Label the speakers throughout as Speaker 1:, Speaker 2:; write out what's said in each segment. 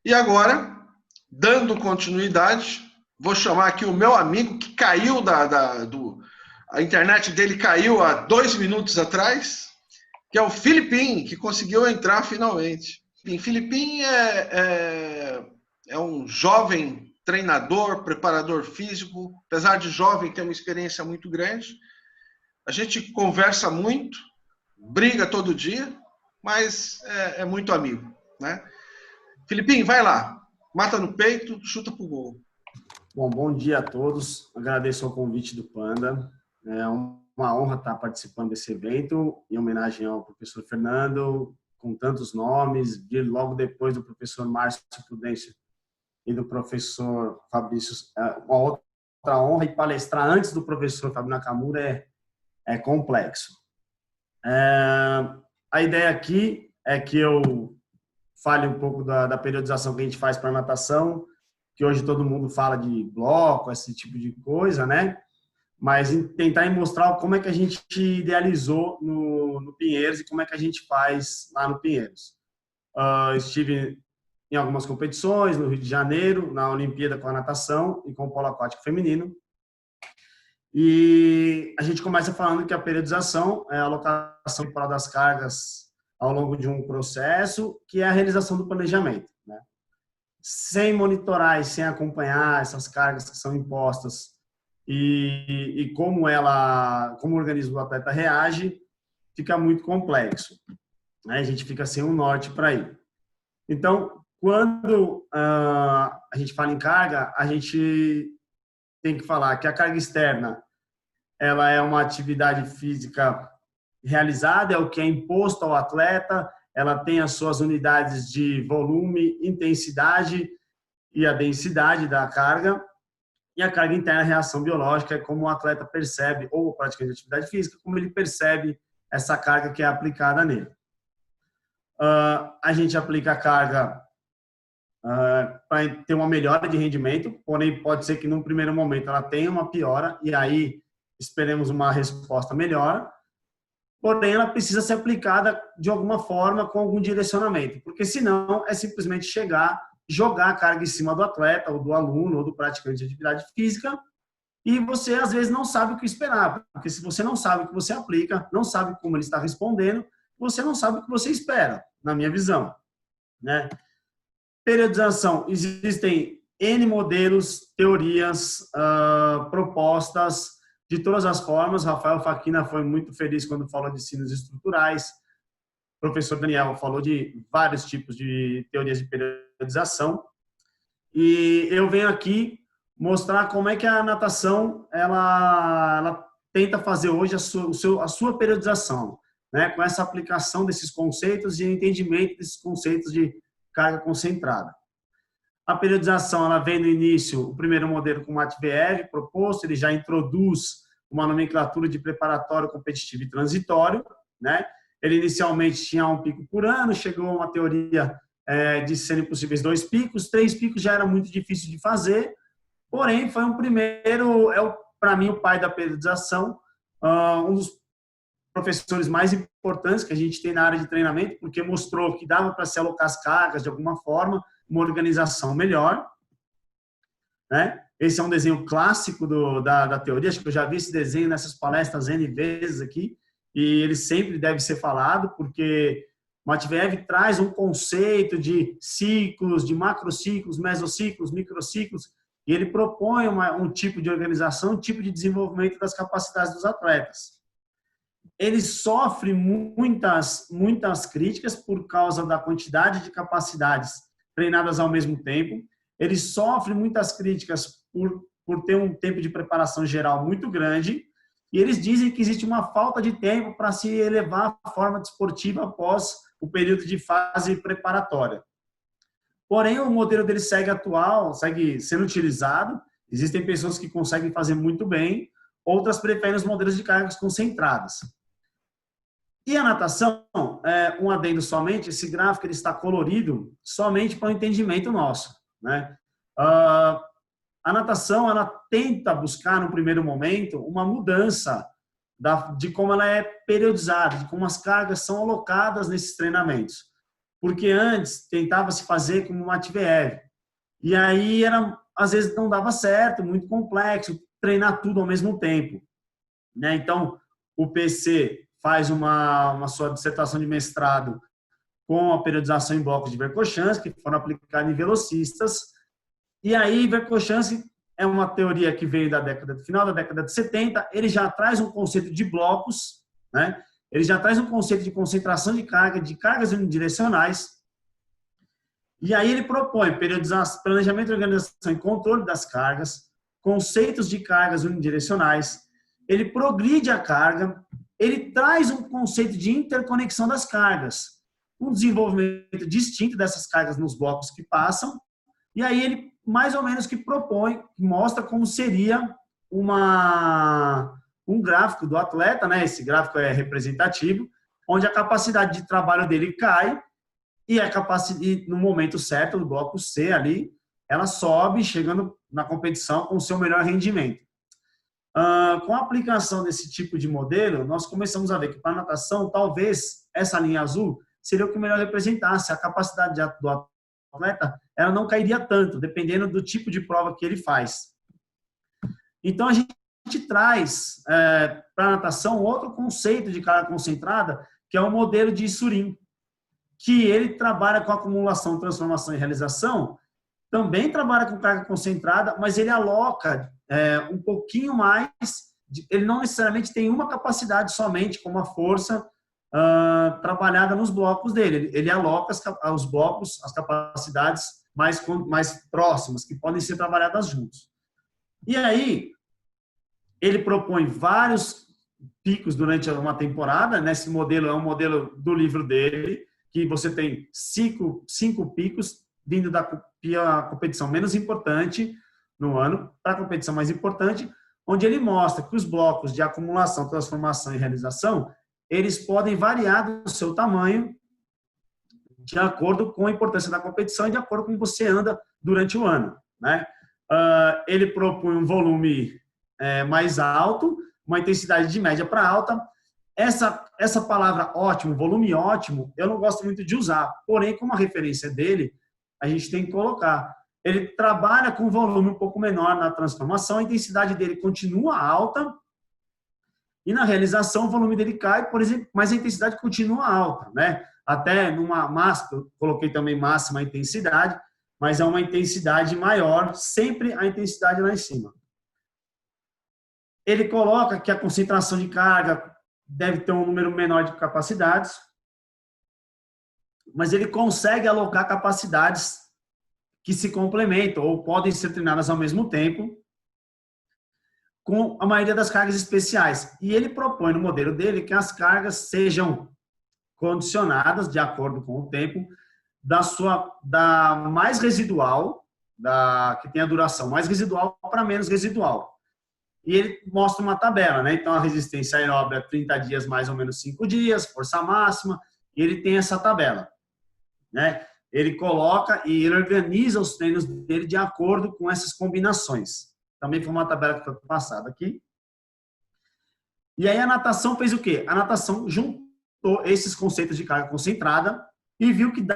Speaker 1: E agora, dando continuidade, vou chamar aqui o meu amigo que caiu a internet dele caiu há 2 minutos atrás, que é o Filipim, que conseguiu entrar finalmente. Filipim é um jovem treinador, preparador físico, apesar de jovem, tem uma experiência muito grande. A gente conversa muito, briga todo dia, mas é muito amigo, né? Filipim, vai lá, mata no peito, chuta pro gol.
Speaker 2: Bom dia a todos, agradeço o convite do Panda, é uma honra estar participando desse evento, em homenagem ao professor Fernando, com tantos nomes, vir logo depois do professor Márcio Prudêncio e do professor Fabrício, uma outra honra, e palestrar antes do professor Fábio Nakamura é complexo. A ideia aqui é que eu fale um pouco da periodização que a gente faz para a natação, que hoje todo mundo fala de bloco, esse tipo de coisa, né? Mas tentar mostrar como é que a gente idealizou no Pinheiros e como é que a gente faz lá no Pinheiros. Estive em algumas competições no Rio de Janeiro, na Olimpíada com a natação e com o polo aquático feminino. E a gente começa falando que a periodização é a alocação temporal das cargas ao longo de um processo, que é a realização do planejamento, né? Sem monitorar e sem acompanhar essas cargas que são impostas e como o organismo do atleta reage, fica muito complexo, né? A gente fica sem um norte para ir. Então, quando a gente fala em carga, a gente tem que falar que a carga externa ela é uma atividade física realizada, é o que é imposto ao atleta, ela tem as suas unidades de volume, intensidade e a densidade da carga, e a carga interna é a reação biológica, é como o atleta percebe, ou o praticante de atividade física, como ele percebe essa carga que é aplicada nele. A gente aplica a carga para ter uma melhora de rendimento, porém pode ser que num primeiro momento ela tenha uma piora, e aí esperemos uma resposta melhor, porém ela precisa ser aplicada de alguma forma com algum direcionamento, porque senão é simplesmente jogar a carga em cima do atleta, ou do aluno, ou do praticante de atividade física, e você às vezes não sabe o que esperar, porque se você não sabe o que você aplica, não sabe como ele está respondendo, você não sabe o que você espera, na minha visão, né? Periodização, existem N modelos, teorias, propostas, de todas as formas. Rafael Faquina foi muito feliz quando falou de sinos estruturais. O professor Daniel falou de vários tipos de teorias de periodização. E eu venho aqui mostrar como é que a natação ela tenta fazer hoje a sua periodização, né? Com essa aplicação desses conceitos e entendimento desses conceitos de carga concentrada. A periodização ela vem no início, o primeiro modelo com o Matveev proposto, ele já introduz uma nomenclatura de preparatório, competitivo e transitório, né? Ele inicialmente tinha um pico por ano, chegou a uma teoria de serem possíveis 2 picos, 3 picos já era muito difícil de fazer, porém foi um primeiro, para mim o pai da periodização, um dos professores mais importantes que a gente tem na área de treinamento, porque mostrou que dava para se alocar as cargas de alguma forma, uma organização melhor, né? Esse é um desenho clássico da teoria, acho que eu já vi esse desenho nessas palestras N vezes aqui, e ele sempre deve ser falado, porque Matveev traz um conceito de ciclos, de macrociclos, mesociclos, microciclos, e ele propõe um tipo de organização, um tipo de desenvolvimento das capacidades dos atletas. Ele sofre muitas críticas por causa da quantidade de capacidades treinadas ao mesmo tempo. Ele sofre muitas críticas por ter um tempo de preparação geral muito grande, e eles dizem que existe uma falta de tempo para se elevar a forma desportiva após o período de fase preparatória. Porém, o modelo dele segue sendo utilizado, existem pessoas que conseguem fazer muito bem, outras preferem os modelos de cargas concentradas. E a natação, um adendo somente, esse gráfico ele está colorido somente para o entendimento nosso, né? A natação ela tenta buscar, no primeiro momento, uma mudança de como ela é periodizada, de como as cargas são alocadas nesses treinamentos. porque antes tentava se fazer como uma TVEV. E aí, às vezes, não dava certo, muito complexo, treinar tudo ao mesmo tempo, né? Então, o PC faz uma sua dissertação de mestrado com a periodização em blocos de Verkhoshansky, que foram aplicados em velocistas. E aí, Verkhoshansky é uma teoria que veio do final da década de 70, ele já traz um conceito de blocos, né? Ele já traz um conceito de concentração de carga, de cargas unidirecionais. E aí ele propõe periodização, planejamento, organização e controle das cargas, conceitos de cargas unidirecionais. Ele progride a carga, ele traz um conceito de interconexão das cargas, um desenvolvimento distinto dessas cargas nos blocos que passam, e aí ele mais ou menos que propõe, mostra como seria um gráfico do atleta, né? Esse gráfico é representativo, onde a capacidade de trabalho dele cai e a capacidade, no momento certo, do bloco C ali, ela sobe, chegando na competição com o seu melhor rendimento. Com a aplicação desse tipo de modelo, nós começamos a ver que para a natação, talvez essa linha azul seria o que melhor representasse. A capacidade do atleta, ela não cairia tanto, dependendo do tipo de prova que ele faz. Então, a gente traz para a natação outro conceito de carga concentrada, que é o modelo de Surin, que ele trabalha com acumulação, transformação e realização, também trabalha com carga concentrada, mas ele aloca um pouquinho mais, ele não necessariamente tem uma capacidade somente, como a força trabalhada nos blocos dele. Ele aloca os blocos, as capacidades mais próximas, que podem ser trabalhadas juntos. E aí, ele propõe vários picos durante uma temporada. Nesse modelo, é um modelo do livro dele, que você tem cinco picos vindo da competição menos importante no ano para a competição mais importante, onde ele mostra que os blocos de acumulação, transformação e realização, eles podem variar do seu tamanho de acordo com a importância da competição e de acordo com como você anda durante o ano, né? Ele propõe um volume mais alto, uma intensidade de média para alta. Essa palavra ótimo, volume ótimo, eu não gosto muito de usar, porém, como a referência dele, a gente tem que colocar. Ele trabalha com volume um pouco menor na transformação, a intensidade dele continua alta, e na realização o volume dele cai, por exemplo, mas a intensidade continua alta, né? Até numa máxima, eu coloquei também máxima intensidade, mas é uma intensidade maior, sempre a intensidade lá em cima. Ele coloca que a concentração de carga deve ter um número menor de capacidades, mas ele consegue alocar capacidades que se complementam ou podem ser treinadas ao mesmo tempo com a maioria das cargas especiais. E ele propõe no modelo dele que as cargas sejam condicionadas de acordo com o tempo da mais residual, que tem a duração mais residual para menos residual. E ele mostra uma tabela, né? Então, a resistência aeróbica 30 dias, mais ou menos 5 dias, força máxima, e ele tem essa tabela, né? Ele coloca e ele organiza os treinos dele de acordo com essas combinações. Também foi uma tabela que foi passada aqui. E aí a natação fez o quê? A natação juntou esses conceitos de carga concentrada e viu que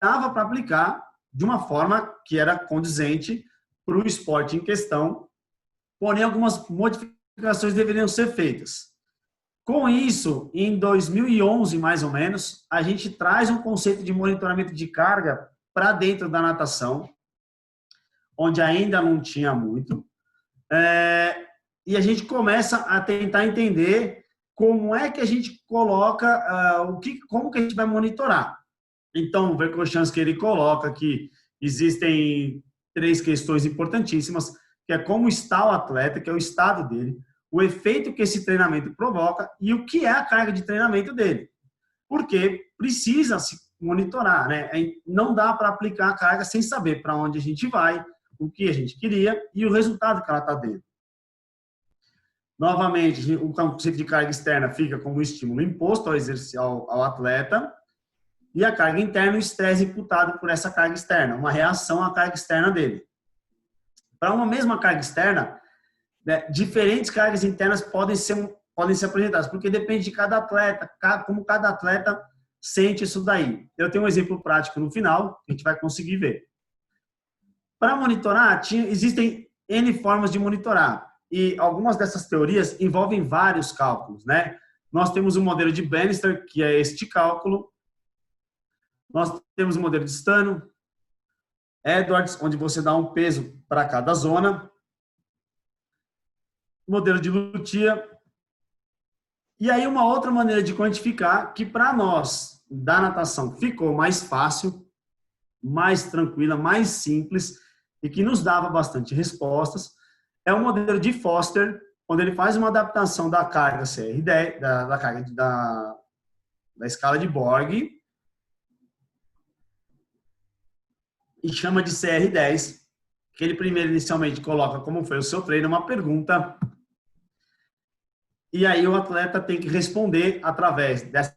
Speaker 2: dava para aplicar de uma forma que era condizente para o esporte em questão, porém algumas modificações deveriam ser feitas. Com isso, em 2011, mais ou menos, a gente traz um conceito de monitoramento de carga para dentro da natação, onde ainda não tinha muito, e a gente começa a tentar entender como é que a gente coloca, como que a gente vai monitorar. Então, o Verkhoshansky, ele coloca que existem 3 questões importantíssimas, que é como está o atleta, que é o estado dele, o efeito que esse treinamento provoca e o que é a carga de treinamento dele. Porque precisa se monitorar, né? Não dá para aplicar a carga sem saber para onde a gente vai, o que a gente queria e o resultado que ela está dando. Novamente, o conceito de carga externa fica como estímulo imposto ao atleta e a carga interna, o estresse imputado por essa carga externa, uma reação à carga externa dele. Para uma mesma carga externa, né, diferentes cargas internas podem ser apresentadas, porque depende de cada atleta, como cada atleta sente isso daí. Eu tenho um exemplo prático no final, que a gente vai conseguir ver. Para monitorar, existem N formas de monitorar. E algumas dessas teorias envolvem vários cálculos, né? Nós temos o modelo de Bannister, que é este cálculo. Nós temos o modelo de Stano, Edwards, onde você dá um peso para cada zona. Modelo de Lucia. E aí uma outra maneira de quantificar, que para nós, da natação, ficou mais fácil, mais tranquila, mais simples, e que nos dava bastante respostas, é o modelo de Foster, onde ele faz uma adaptação da carga CR10, da carga da escala de Borg, e chama de CR10, que ele primeiro inicialmente coloca como foi o seu treino, uma pergunta, e aí o atleta tem que responder através dessa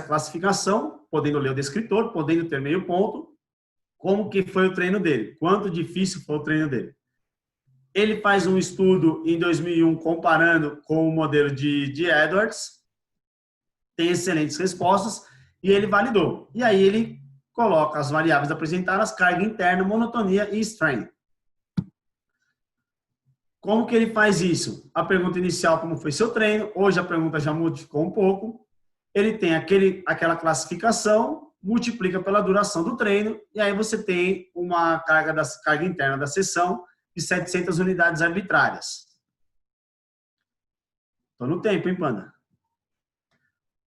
Speaker 2: classificação, podendo ler o descritor, podendo ter meio ponto, como que foi o treino dele, quanto difícil foi o treino dele. Ele faz um estudo em 2001 comparando com o modelo de Edwards, tem excelentes respostas e ele validou. E aí ele coloca as variáveis apresentadas, carga interna, monotonia e strain. Como que ele faz isso? A pergunta inicial, como foi seu treino? Hoje a pergunta já modificou um pouco. Ele tem aquela classificação, multiplica pela duração do treino, e aí você tem uma carga interna da sessão de 700 unidades arbitrárias. Estou no tempo, hein, Panda?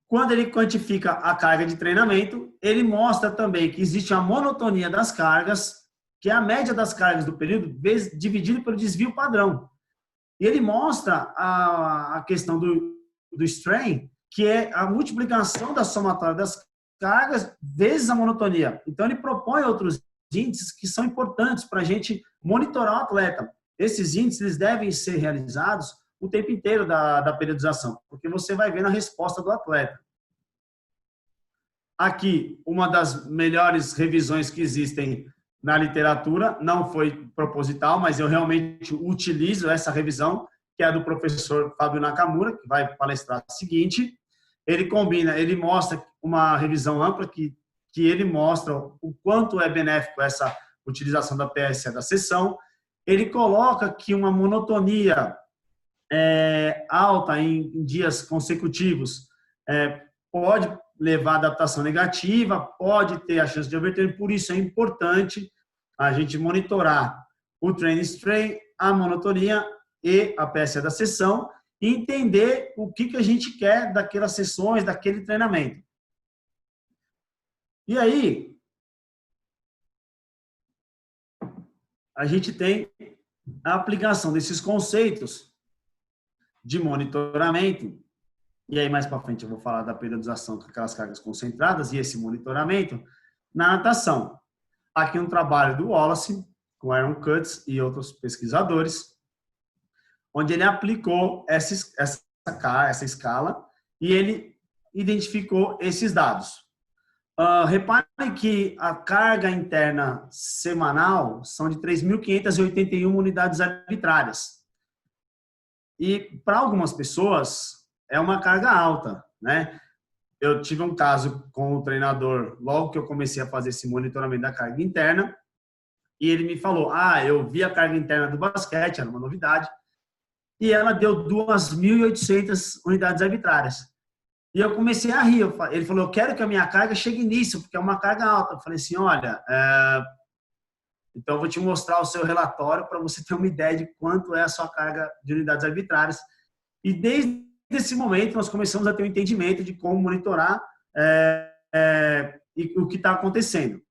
Speaker 2: Quando ele quantifica a carga de treinamento, ele mostra também que existe a monotonia das cargas, que é a média das cargas do período, dividido pelo desvio padrão. E ele mostra a questão do strain, que é a multiplicação da somatória das cargas vezes a monotonia. Então, ele propõe outros índices que são importantes para a gente monitorar o atleta. Esses índices eles devem ser realizados o tempo inteiro da periodização, porque você vai ver na resposta do atleta. Aqui, uma das melhores revisões que existem na literatura, não foi proposital, mas eu realmente utilizo essa revisão, que é a do professor Fábio Nakamura, que vai palestrar o seguinte. Ele mostra uma revisão ampla que ele mostra o quanto é benéfico essa utilização da PSE da sessão. Ele coloca que uma monotonia alta em dias consecutivos pode levar a adaptação negativa, pode ter a chance de overtraining, por isso é importante a gente monitorar o training strain, a monotonia e a PSE da sessão e entender o que a gente quer daquelas sessões, daquele treinamento. E aí, a gente tem a aplicação desses conceitos de monitoramento, e aí mais para frente eu vou falar da periodização com aquelas cargas concentradas e esse monitoramento na natação. Aqui um trabalho do Wallace, com Aaron Cutts e outros pesquisadores, onde ele aplicou essa escala e ele identificou esses dados. Reparem que a carga interna semanal são de 3.581 unidades arbitrárias. E para algumas pessoas é uma carga alta, né? Eu tive um caso com o treinador logo que eu comecei a fazer esse monitoramento da carga interna e ele me falou, eu vi a carga interna do basquete, era uma novidade, e ela deu 2.800 unidades arbitrárias. E eu comecei a rir. Ele falou, eu quero que a minha carga chegue nisso, porque é uma carga alta. Eu falei assim, olha, então eu vou te mostrar o seu relatório para você ter uma ideia de quanto é a sua carga de unidades arbitrárias. E desde esse momento nós começamos a ter um entendimento de como monitorar e o que está acontecendo.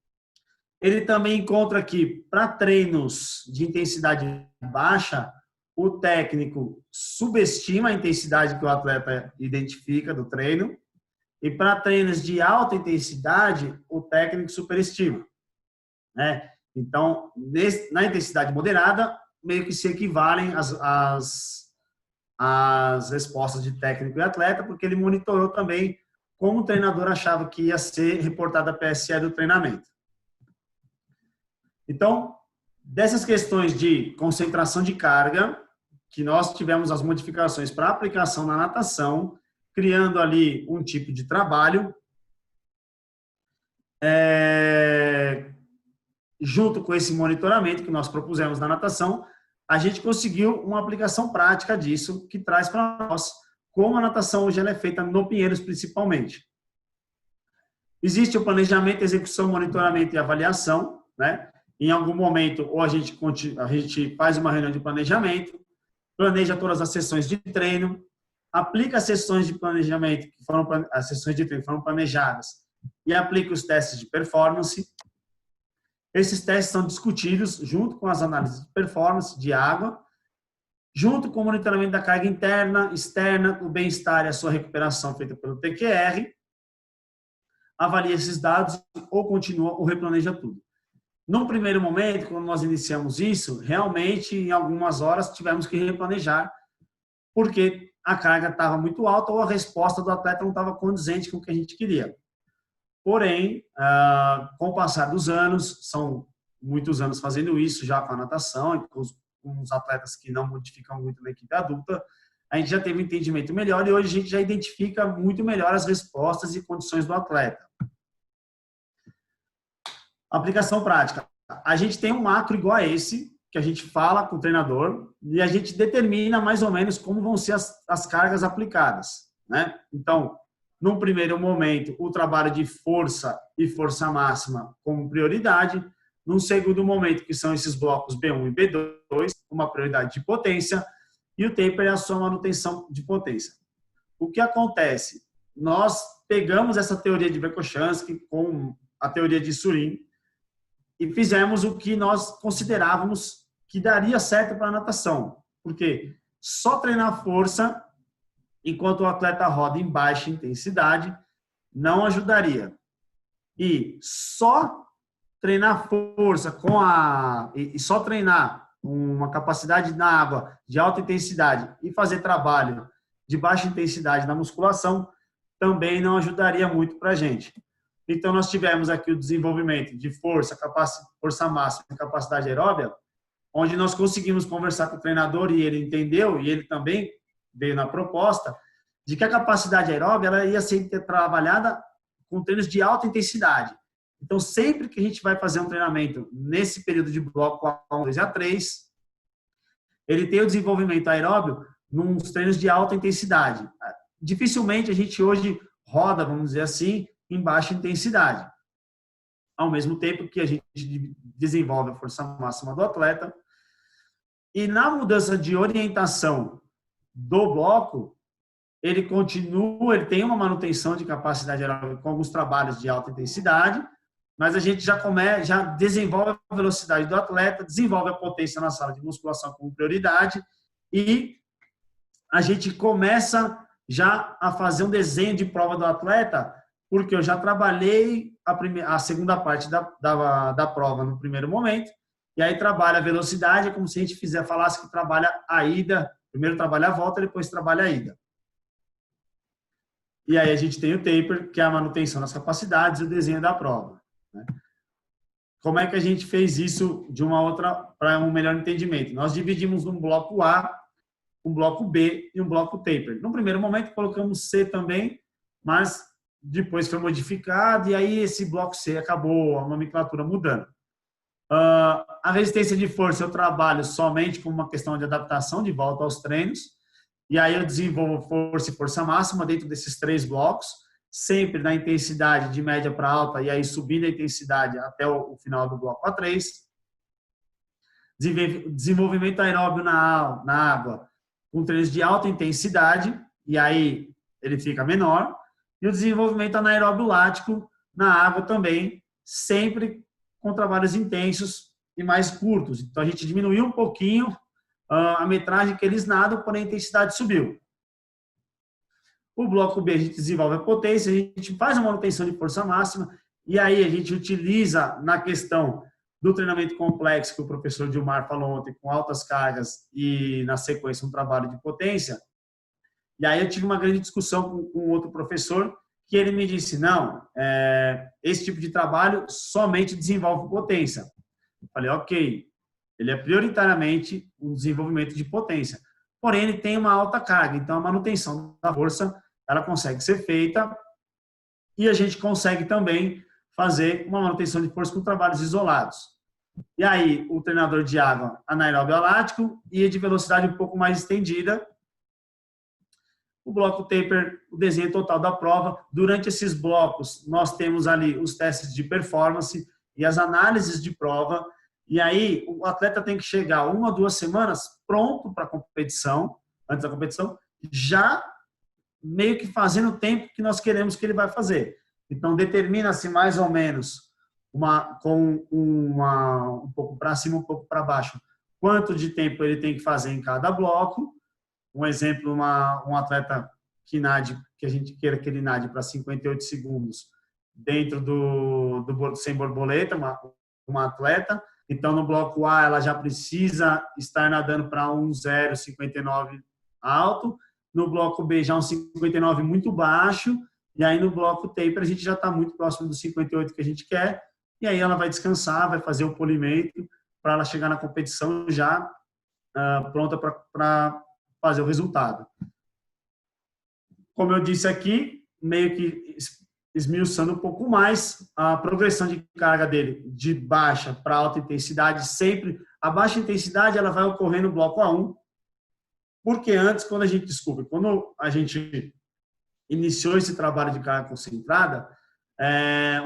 Speaker 2: Ele também encontra aqui, para treinos de intensidade baixa, o técnico subestima a intensidade que o atleta identifica do treino e para treinos de alta intensidade, o técnico superestima, né? Então, na intensidade moderada, meio que se equivalem as respostas de técnico e atleta, porque ele monitorou também como o treinador achava que ia ser reportada a PSE do treinamento. Então, dessas questões de concentração de carga, que nós tivemos as modificações para aplicação na natação, criando ali um tipo de trabalho junto com esse monitoramento que nós propusemos na natação, a gente conseguiu uma aplicação prática disso, que traz para nós como a natação hoje ela é feita no Pinheiros, principalmente. Existe o planejamento, execução, monitoramento e avaliação, né? Em algum momento, ou a gente faz uma reunião de planejamento, planeja todas as sessões de treino, aplica as sessões de planejamento, as sessões de treino que foram planejadas, e aplica os testes de performance. Esses testes são discutidos junto com as análises de performance de água, junto com o monitoramento da carga interna, externa, o bem-estar e a sua recuperação feita pelo TQR, avalia esses dados ou continua ou replaneja tudo. Num primeiro momento, quando nós iniciamos isso, realmente, em algumas horas, tivemos que replanejar, porque a carga estava muito alta ou a resposta do atleta não estava condizente com o que a gente queria. Porém, com o passar dos anos, são muitos anos fazendo isso já com a natação e com os atletas que não modificam muito na equipe adulta, a gente já teve um entendimento melhor e hoje a gente já identifica muito melhor as respostas e condições do atleta. Aplicação prática. A gente tem um macro igual a esse, que a gente fala com o treinador e a gente determina mais ou menos como vão ser as cargas aplicadas, né? Então, num primeiro momento, o trabalho de força e força máxima como prioridade. Num segundo momento, que são esses blocos B1 e B2, uma prioridade de potência. E o taper é a sua manutenção de potência. O que acontece? Nós pegamos essa teoria de Verkhoshansky com a teoria de Surin e fizemos o que nós considerávamos que daria certo para a natação. Porque só treinar força enquanto o atleta roda em baixa intensidade não ajudaria. E só treinar força e só treinar uma capacidade na água de alta intensidade e fazer trabalho de baixa intensidade na musculação também não ajudaria muito para a gente. Então, nós tivemos aqui o desenvolvimento de força máxima e capacidade aeróbia, onde nós conseguimos conversar com o treinador e ele entendeu, e ele também veio na proposta, de que a capacidade aeróbia ela ia ser trabalhada com treinos de alta intensidade. Então, sempre que a gente vai fazer um treinamento nesse período de bloco A1, 2 e A3, ele tem o desenvolvimento aeróbio nos treinos de alta intensidade. Dificilmente a gente hoje roda, vamos dizer assim, em baixa intensidade. Ao mesmo tempo que a gente desenvolve a força máxima do atleta. E na mudança de orientação do bloco, ele tem uma manutenção de capacidade aeróbica com alguns trabalhos de alta intensidade, mas a gente já desenvolve a velocidade do atleta, desenvolve a potência na sala de musculação como prioridade e a gente começa já a fazer um desenho de prova do atleta, porque eu já trabalhei a segunda parte da prova no primeiro momento, e aí trabalha a velocidade, é como se a gente falasse que trabalha a ida, primeiro trabalha a volta, depois trabalha a ida. E aí a gente tem o taper, que é a manutenção das capacidades e o desenho da prova. Né? Como é que a gente fez isso para um melhor entendimento? Nós dividimos um bloco A, um bloco B e um bloco taper. No primeiro momento colocamos C também, mas depois foi modificado e aí esse bloco C acabou a nomenclatura mudando. A resistência de força eu trabalho somente com uma questão de adaptação de volta aos treinos e aí eu desenvolvo força e força máxima dentro desses 3 blocos, sempre na intensidade de média para alta e aí subindo a intensidade até o final do bloco A3. Desenvolvimento aeróbio na água com treinos de alta intensidade e aí ele fica menor. E o desenvolvimento anaeróbio lático na água também, sempre com trabalhos intensos e mais curtos. Então, a gente diminuiu um pouquinho a metragem que eles nadam, porém a intensidade subiu. O bloco B, a gente desenvolve a potência, a gente faz a manutenção de força máxima, e aí a gente utiliza na questão do treinamento complexo que o professor Gilmar falou ontem, com altas cargas e, na sequência, um trabalho de potência. E aí eu tive uma grande discussão com outro professor, que ele me disse, não, esse tipo de trabalho somente desenvolve potência. Eu falei, ok, ele é prioritariamente um desenvolvimento de potência. Porém, ele tem uma alta carga, então a manutenção da força, ela consegue ser feita e a gente consegue também fazer uma manutenção de força com trabalhos isolados. E aí, o treinador de água anaeróbio alático e de velocidade um pouco mais estendida. O bloco taper, o desenho total da prova. Durante esses blocos, nós temos ali os testes de performance e as análises de prova. E aí, o atleta tem que chegar 1 a 2 semanas pronto para a competição, antes da competição, já meio que fazendo o tempo que nós queremos que ele vai fazer. Então, determina-se mais ou menos, um pouco para cima, um pouco para baixo, quanto de tempo ele tem que fazer em cada bloco. Um exemplo, um atleta que nade, que a gente queira que ele nade para 58 segundos dentro do sem borboleta, uma atleta. Então, no bloco A, ela já precisa estar nadando para 1,059 alto. No bloco B, já um 59 muito baixo. E aí, no bloco taper, a gente já está muito próximo do 58 que a gente quer. E aí, ela vai descansar, vai fazer o polimento para ela chegar na competição já pronta para fazer o resultado. Como eu disse aqui, meio que esmiuçando um pouco mais, a progressão de carga dele de baixa para alta intensidade, sempre a baixa intensidade ela vai ocorrer no bloco A1, porque antes, quando a gente iniciou esse trabalho de carga concentrada,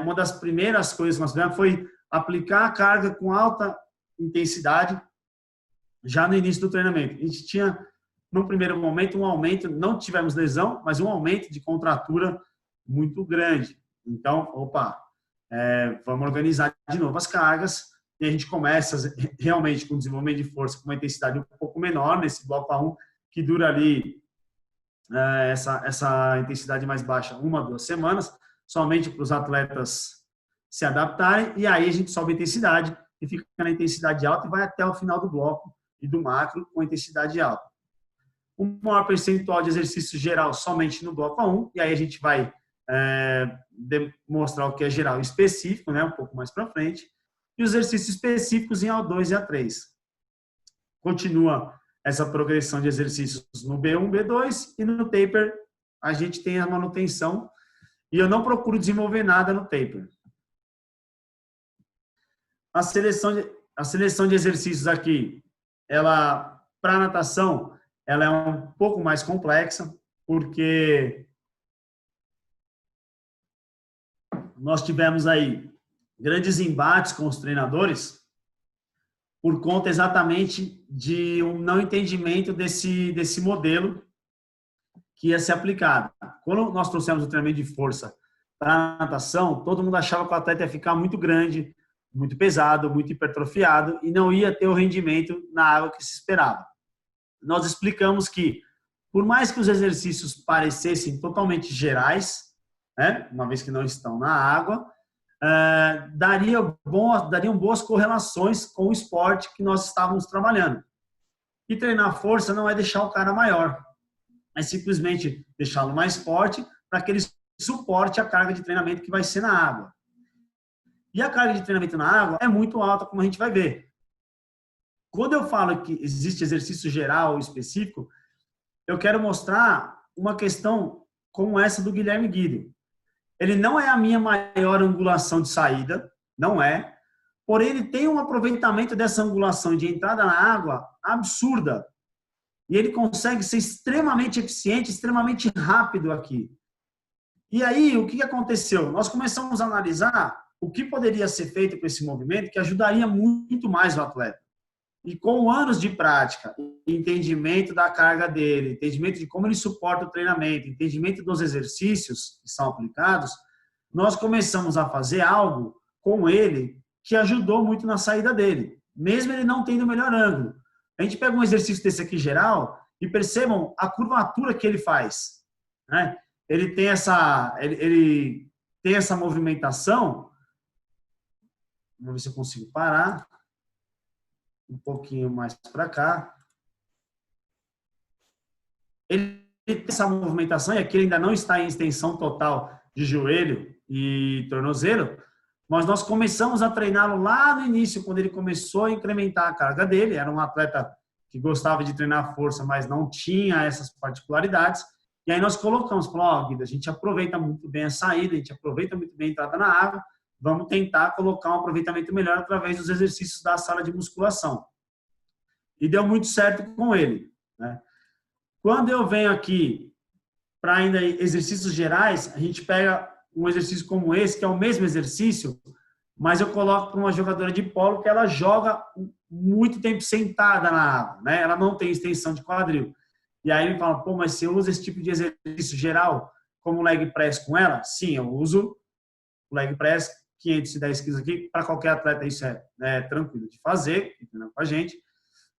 Speaker 2: uma das primeiras coisas que nós fizemos foi aplicar a carga com alta intensidade já no início do treinamento. A gente tinha, no primeiro momento, um aumento, não tivemos lesão, mas um aumento de contratura muito grande. Então, vamos organizar de novo as cargas e a gente começa realmente com desenvolvimento de força com uma intensidade um pouco menor nesse bloco A1, que dura ali essa intensidade mais baixa 1 a 2 semanas, somente para os atletas se adaptarem, e aí a gente sobe a intensidade e fica na intensidade alta e vai até o final do bloco e do macro com intensidade alta. O maior percentual de exercício geral somente no bloco A1, e aí a gente vai demonstrar o que é geral e específico, né, um pouco mais para frente, e os exercícios específicos em A2 e A3. Continua essa progressão de exercícios no B1, B2, e no taper a gente tem a manutenção, e eu não procuro desenvolver nada no taper. A seleção de exercícios aqui, ela, para natação, ela é um pouco mais complexa, porque nós tivemos aí grandes embates com os treinadores por conta exatamente de um não entendimento desse modelo que ia ser aplicado. Quando nós trouxemos o treinamento de força para a natação, todo mundo achava que o atleta ia ficar muito grande, muito pesado, muito hipertrofiado e não ia ter o rendimento na água que se esperava. Nós explicamos que, por mais que os exercícios parecessem totalmente gerais, né, uma vez que não estão na água, dariam boas correlações com o esporte que nós estávamos trabalhando. E treinar força não é deixar o cara maior, é simplesmente deixá-lo mais forte para que ele suporte a carga de treinamento que vai ser na água. E a carga de treinamento na água é muito alta, como a gente vai ver. Quando eu falo que existe exercício geral ou específico, eu quero mostrar uma questão como essa do Guilherme Guido. Ele não é a minha maior angulação de saída, não é, porém ele tem um aproveitamento dessa angulação de entrada na água absurda. E ele consegue ser extremamente eficiente, extremamente rápido aqui. E aí, o que aconteceu? Nós começamos a analisar o que poderia ser feito com esse movimento que ajudaria muito mais o atleta. E com anos de prática, entendimento da carga dele, entendimento de como ele suporta o treinamento, entendimento dos exercícios que são aplicados, nós começamos a fazer algo com ele que ajudou muito na saída dele, mesmo ele não tendo o melhor ângulo. A gente pega um exercício desse aqui geral e percebam a curvatura que ele faz, né? Ele tem essa movimentação. Vamos ver se eu consigo parar um pouquinho mais para cá. Ele tem essa movimentação, e aqui ele ainda não está em extensão total de joelho e tornozelo, mas nós começamos a treiná-lo lá no início, quando ele começou a incrementar a carga dele. Era um atleta que gostava de treinar força, mas não tinha essas particularidades. E aí nós colocamos, Guido, a gente aproveita muito bem a saída, a gente aproveita muito bem a entrada na água, vamos tentar colocar um aproveitamento melhor através dos exercícios da sala de musculação. E deu muito certo com ele, né? Quando eu venho aqui para ainda exercícios gerais, a gente pega um exercício como esse, que é o mesmo exercício, mas eu coloco para uma jogadora de polo que ela joga muito tempo sentada na água, né? Ela não tem extensão de quadril. E aí me fala, pô, mas você usa esse tipo de exercício geral como leg press com ela? Sim, eu uso o leg press, 510 quilos aqui, para qualquer atleta isso é tranquilo de fazer, entendeu? Com a gente.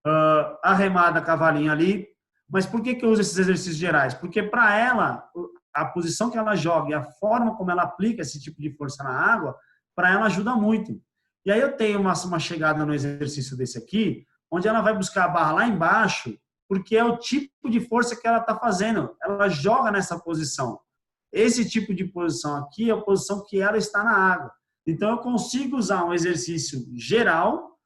Speaker 2: A remada cavalinho ali. Mas por que eu uso esses exercícios gerais? Porque para ela, a posição que ela joga e a forma como ela aplica esse tipo de força na água, para ela ajuda muito. E aí eu tenho uma chegada no exercício desse aqui, onde ela vai buscar a barra lá embaixo, porque é o tipo de força que ela está fazendo. Ela joga nessa posição. Esse tipo de posição aqui é a posição que ela está na água. Então, eu consigo usar um exercício geral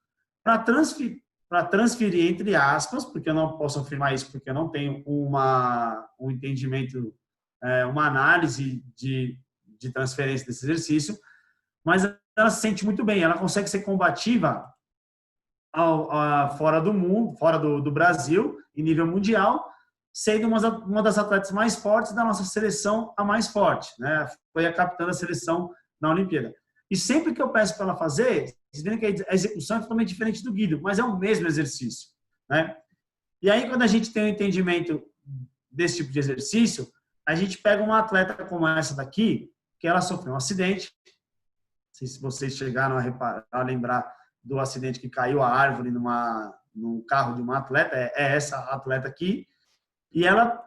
Speaker 2: para transferir, entre aspas, porque eu não posso afirmar isso, porque eu não tenho um entendimento, uma análise de transferência desse exercício, mas ela se sente muito bem, ela consegue ser combativa fora do mundo, fora do Brasil, em nível mundial, sendo uma das atletas mais fortes da nossa seleção, a mais forte, né? Foi a capitã da seleção na Olimpíada. E sempre que eu peço para ela fazer, vocês veem que a execução é totalmente diferente do Guido, mas é o mesmo exercício, né? E aí, quando a gente tem um entendimento desse tipo de exercício, a gente pega uma atleta como essa daqui, que ela sofreu um acidente. Não sei se vocês chegaram a lembrar do acidente que caiu a árvore num carro de uma atleta, é essa atleta aqui, e ela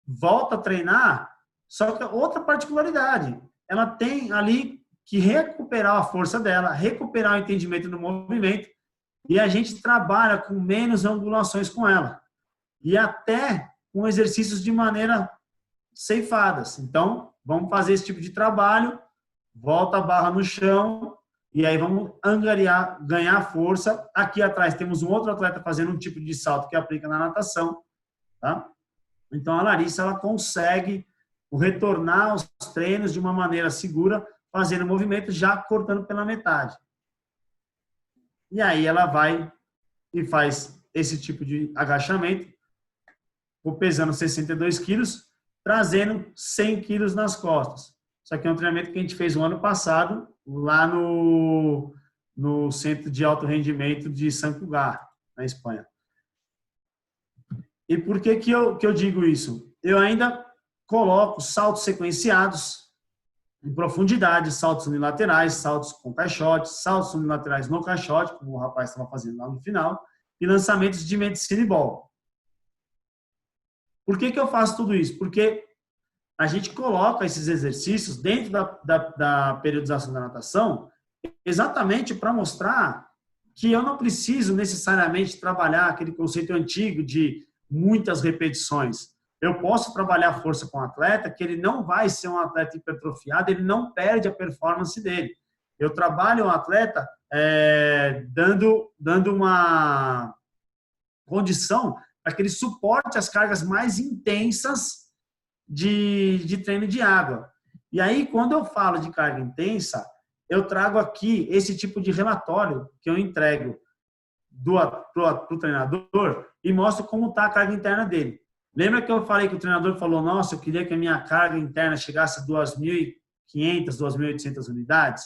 Speaker 2: volta a treinar, só que outra particularidade, ela tem ali que recuperar a força dela, recuperar o entendimento do movimento, e a gente trabalha com menos angulações com ela, e até com exercícios de maneira ceifadas. Então, vamos fazer esse tipo de trabalho, volta a barra no chão, e aí vamos angariar, ganhar força. Aqui atrás temos um outro atleta fazendo um tipo de salto que aplica na natação, tá? Então, a Larissa, ela consegue retornar aos treinos de uma maneira segura, fazendo movimento já cortando pela metade. E aí ela vai e faz esse tipo de agachamento, pesando 62 quilos, trazendo 100 quilos nas costas. Isso aqui é um treinamento que a gente fez o ano passado, lá no Centro de Alto Rendimento de Sant Cugat, na Espanha. E por que eu digo isso? Eu ainda coloco saltos sequenciados em profundidade, saltos unilaterais, saltos com caixotes, saltos unilaterais no caixote, como o rapaz estava fazendo lá no final, e lançamentos de medicine ball. Por que eu faço tudo isso? Porque a gente coloca esses exercícios dentro da periodização da natação exatamente para mostrar que eu não preciso necessariamente trabalhar aquele conceito antigo de muitas repetições. Eu posso trabalhar força com o atleta, que ele não vai ser um atleta hipertrofiado, ele não perde a performance dele. Eu trabalho um atleta dando uma condição para que ele suporte as cargas mais intensas de treino de água. E aí, quando eu falo de carga intensa, eu trago aqui esse tipo de relatório que eu entrego para o treinador e mostro como está a carga interna dele. Lembra que eu falei que o treinador falou, nossa, eu queria que a minha carga interna chegasse a 2.500, 2.800 unidades?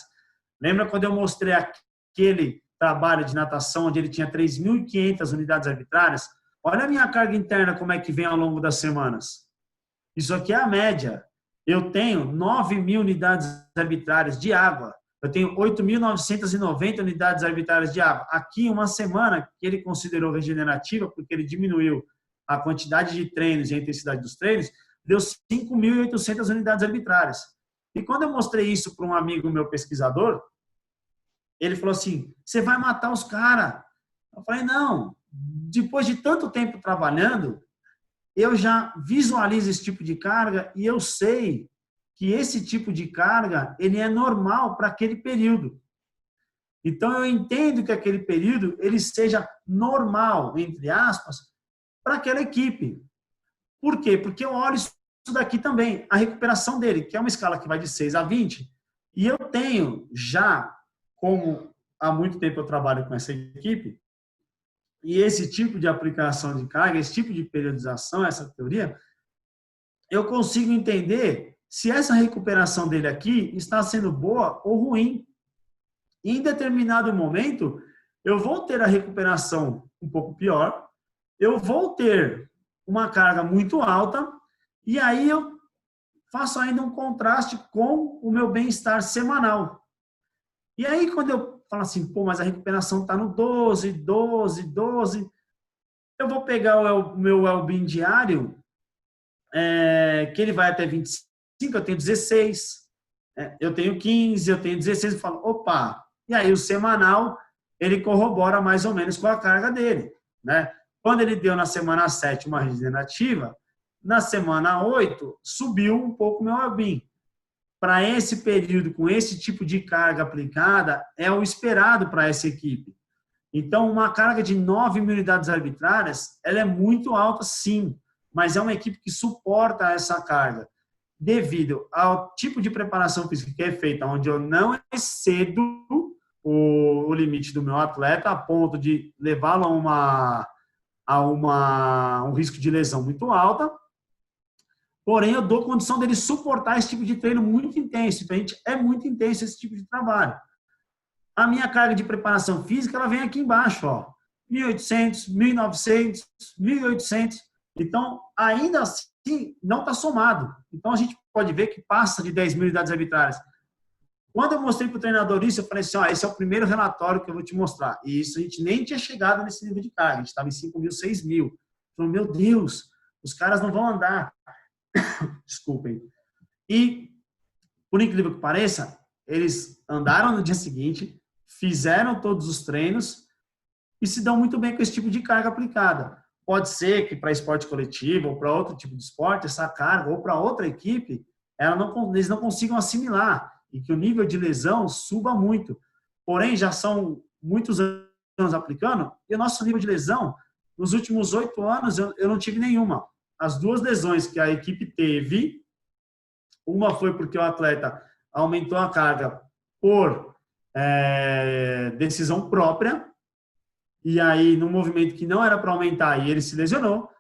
Speaker 2: Lembra quando eu mostrei aquele trabalho de natação onde ele tinha 3.500 unidades arbitrárias? Olha a minha carga interna, como é que vem ao longo das semanas. Isso aqui é a média. Eu tenho 9.000 unidades arbitrárias de água. Eu tenho 8.990 unidades arbitrárias de água. Aqui, uma semana que ele considerou regenerativa, porque ele diminuiu a quantidade de treinos e a intensidade dos treinos, deu 5.800 unidades arbitrárias. E quando eu mostrei isso para um amigo meu pesquisador, ele falou assim, você vai matar os caras. Eu falei, não, depois de tanto tempo trabalhando, eu já visualizo esse tipo de carga e eu sei que esse tipo de carga ele é normal para aquele período. Então, eu entendo que aquele período ele seja normal, entre aspas, para aquela equipe. Por quê? Porque eu olho isso daqui também, a recuperação dele, que é uma escala que vai de 6 a 20, E eu tenho já, como há muito tempo eu trabalho com essa equipe, e esse tipo de aplicação de carga, esse tipo de periodização, essa teoria, eu consigo entender se essa recuperação dele aqui está sendo boa ou ruim. Em determinado momento, eu vou ter a recuperação um pouco pior, eu vou ter uma carga muito alta, e aí eu faço ainda um contraste com o meu bem-estar semanal. E aí, quando eu falo assim, pô, mas a recuperação está no 12, 12, 12, eu vou pegar o meu well-being diário, que ele vai até 25, eu tenho 16, eu tenho 15, eu tenho 16, eu falo, opa, e aí o semanal, ele corrobora mais ou menos com a carga dele, né? Quando ele deu na semana 7 uma regenerativa, na semana 8 subiu um pouco o meu well-being. Para esse período, com esse tipo de carga aplicada, é o esperado para essa equipe. Então, uma carga de 9 mil unidades arbitrárias, ela é muito alta, sim, mas é uma equipe que suporta essa carga, devido ao tipo de preparação física que é feita, onde eu não excedo o limite do meu atleta a ponto de levá-lo a um risco de lesão muito alta, porém eu dou condição dele suportar esse tipo de treino muito intenso. Então, é muito intenso esse tipo de trabalho. A minha carga de preparação física, ela vem aqui embaixo, ó, 1.800, 1.900, 1.800. Então, ainda assim, não está somado. Então, a gente pode ver que passa de 10 mil unidades arbitrárias. Quando eu mostrei para o treinador isso, eu falei assim, ó, esse é o primeiro relatório que eu vou te mostrar. E isso a gente nem tinha chegado nesse nível de carga. A gente estava em 5.000, 6.000. Falei, meu Deus, os caras não vão andar. Desculpem. E, por incrível que pareça, eles andaram no dia seguinte, fizeram todos os treinos e se dão muito bem com esse tipo de carga aplicada. Pode ser que para esporte coletivo ou para outro tipo de esporte, essa carga, ou para outra equipe, eles não consigam assimilar e que o nível de lesão suba muito. Porém, já são muitos anos aplicando e o nosso nível de lesão, nos últimos 8 anos, eu não tive nenhuma. As 2 lesões que a equipe teve, uma foi porque o atleta aumentou a carga por decisão própria, e aí num movimento que não era para aumentar e ele se lesionou,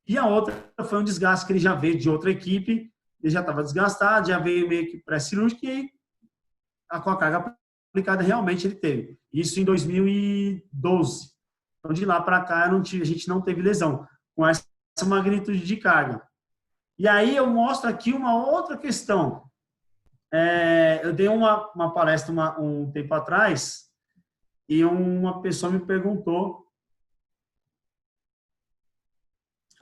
Speaker 2: e a outra foi um desgaste que ele já veio de outra equipe, ele já estava desgastado, já veio meio que pré-cirúrgico e aí, com a carga aplicada realmente ele teve. Isso em 2012. Então de lá para cá a gente não teve lesão com essa magnitude de carga. E aí eu mostro aqui uma outra questão. Eu dei uma palestra um tempo atrás e uma pessoa me perguntou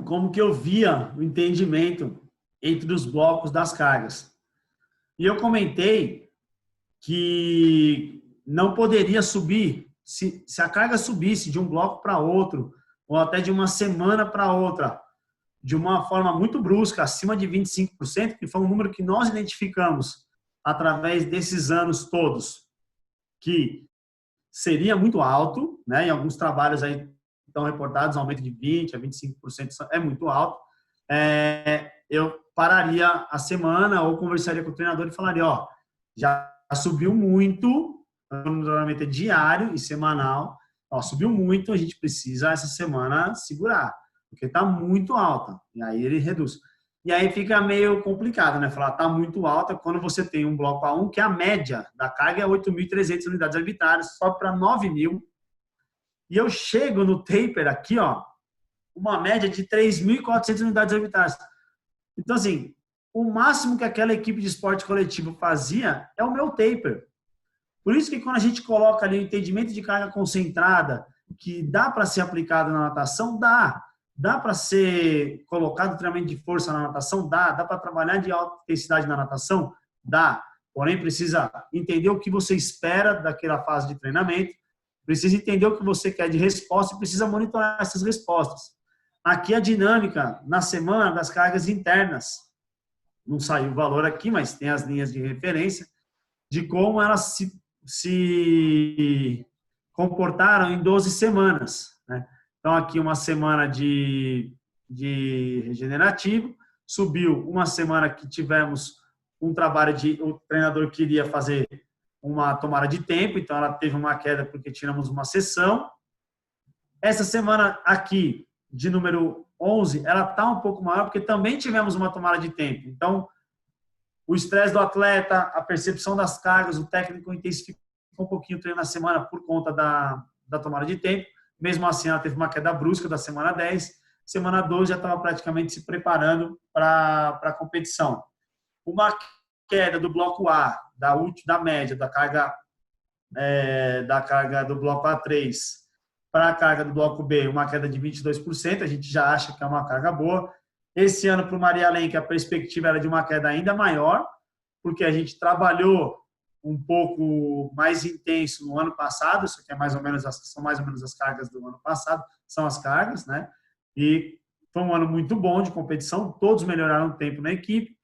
Speaker 2: como que eu via o entendimento entre os blocos das cargas. E eu comentei que não poderia subir, se a carga subisse de um bloco para outro, ou até de uma semana para outra, de uma forma muito brusca, acima de 25%, que foi um número que nós identificamos através desses anos todos, que seria muito alto, né? Em alguns trabalhos aí estão reportados, um aumento de 20% a 25% é muito alto. Eu pararia a semana ou conversaria com o treinador e falaria, ó, já subiu muito, o treinamento é diário e semanal, ó, subiu muito, a gente precisa essa semana segurar, porque está muito alta, e aí ele reduz. E aí fica meio complicado, né? Falar, está muito alta quando você tem um bloco A1, que a média da carga é 8.300 unidades arbitrárias, só para 9.000. E eu chego no taper aqui, ó, uma média de 3.400 unidades arbitrárias. Então, assim, o máximo que aquela equipe de esporte coletivo fazia é o meu taper. Por isso que quando a gente coloca ali o entendimento de carga concentrada, que dá para ser aplicado na natação, dá para ser colocado treinamento de força na natação? Dá para trabalhar de alta intensidade na natação? Dá. Porém, precisa entender o que você espera daquela fase de treinamento, precisa entender o que você quer de resposta e precisa monitorar essas respostas. Aqui a dinâmica na semana das cargas internas. Não saiu o valor aqui, mas tem as linhas de referência de como elas se comportaram em 12 semanas, né? Então, aqui uma semana de regenerativo, subiu uma semana que tivemos um trabalho o treinador queria fazer uma tomada de tempo, então ela teve uma queda porque tiramos uma sessão. Essa semana aqui, de número 11, ela está um pouco maior porque também tivemos uma tomada de tempo. Então, o estresse do atleta, a percepção das cargas, o técnico intensificou um pouquinho o treino na semana por conta da tomada de tempo. Mesmo assim, ela teve uma queda brusca da semana 10. Semana 12 já estava praticamente se preparando para a competição. Uma queda do bloco A, da média, da carga do bloco A3 para a carga do bloco B, uma queda de 22%. A gente já acha que é uma carga boa. Esse ano, para o Maria Lenk, a perspectiva era de uma queda ainda maior, porque a gente trabalhou um pouco mais intenso no ano passado. Isso aqui é são mais ou menos as cargas do ano passado, são as cargas, né? E foi um ano muito bom de competição, todos melhoraram o tempo na equipe,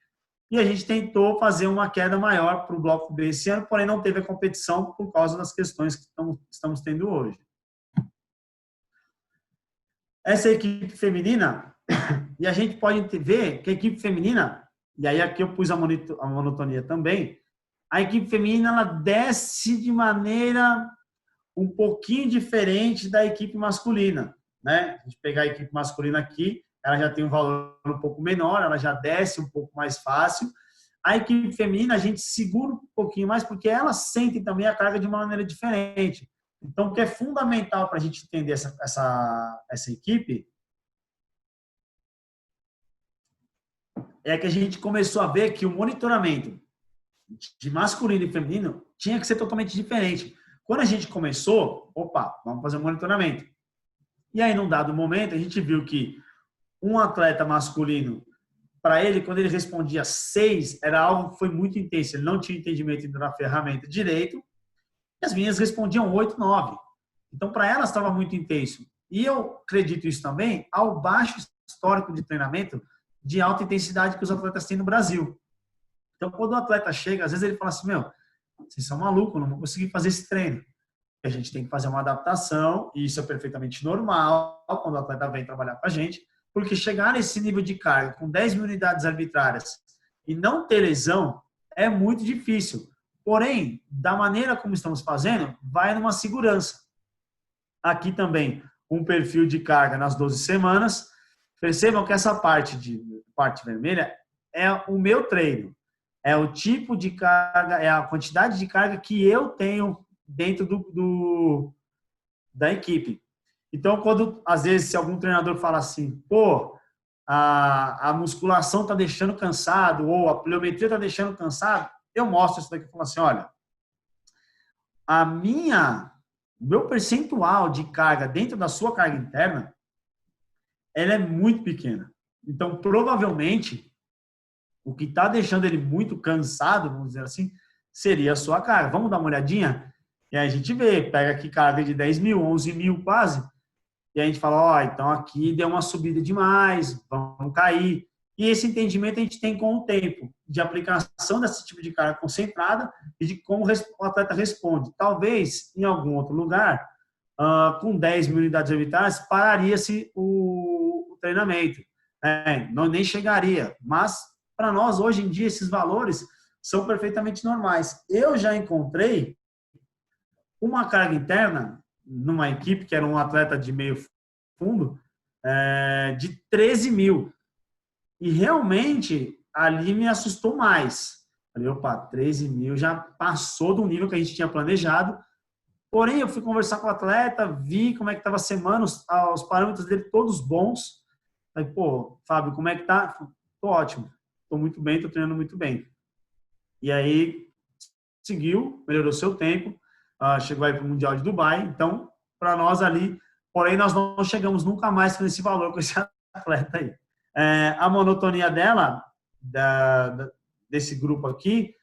Speaker 2: e a gente tentou fazer uma queda maior para o bloco B esse ano, porém não teve a competição por causa das questões que estamos tendo hoje. Essa equipe feminina, e a gente pode ver que a equipe feminina, e aí aqui eu pus a monotonia também, a equipe feminina ela desce de maneira um pouquinho diferente da equipe masculina, né? A gente pegar a equipe masculina aqui, ela já tem um valor um pouco menor, ela já desce um pouco mais fácil. A equipe feminina a gente segura um pouquinho mais porque ela sente também a carga de uma maneira diferente. Então, o que é fundamental para a gente entender essa equipe é que a gente começou a ver que o monitoramento de masculino e feminino tinha que ser totalmente diferente. Quando a gente começou, vamos fazer um monitoramento. E aí, num dado momento, a gente viu que um atleta masculino, para ele, quando ele respondia 6, era algo que foi muito intenso. Ele não tinha entendimento da ferramenta direito. E as meninas respondiam 8, 9. Então, para elas, estava muito intenso. E eu acredito isso também ao baixo histórico de treinamento de alta intensidade que os atletas têm no Brasil. Então, quando o atleta chega, às vezes ele fala assim, vocês são malucos, não vou conseguir fazer esse treino. A gente tem que fazer uma adaptação, e isso é perfeitamente normal quando o atleta vem trabalhar com a gente, porque chegar nesse nível de carga com 10 mil unidades arbitrárias e não ter lesão é muito difícil. Porém, da maneira como estamos fazendo, vai numa segurança. Aqui também, um perfil de carga nas 12 semanas. Percebam que essa parte vermelha é o meu treino. É o tipo de carga, é a quantidade de carga que eu tenho dentro da equipe. Então, quando, às vezes, se algum treinador fala assim, a musculação está deixando cansado, ou a pliometria está deixando cansado, eu mostro isso daqui e falo assim, olha, meu percentual de carga dentro da sua carga interna, ela é muito pequena. Então, provavelmente, o que está deixando ele muito cansado, vamos dizer assim, seria a sua carga. Vamos dar uma olhadinha? E aí a gente vê, pega aqui carga de 10 mil, 11 mil quase, e a gente fala, então aqui deu uma subida demais, vamos cair. E esse entendimento a gente tem com o tempo de aplicação desse tipo de carga concentrada e de como o atleta responde. Talvez, em algum outro lugar, com 10 mil unidades arbitrárias, pararia-se o treinamento. Não, nem chegaria. Mas, para nós, hoje em dia, esses valores são perfeitamente normais. Eu já encontrei uma carga interna numa equipe, que era um atleta de meio fundo, de 13 mil. E realmente, ali me assustou mais. Falei, 13 mil já passou do nível que a gente tinha planejado. Porém, eu fui conversar com o atleta, vi como é que estava a semana, os parâmetros dele todos bons. Falei, Fábio, como é que tá? Tô ótimo, tô muito bem, tô treinando muito bem. E aí, seguiu, melhorou seu tempo, chegou aí para o Mundial de Dubai. Então, para nós ali, porém, nós não chegamos nunca mais nesse valor com esse atleta aí. A monotonia dela, desse grupo aqui,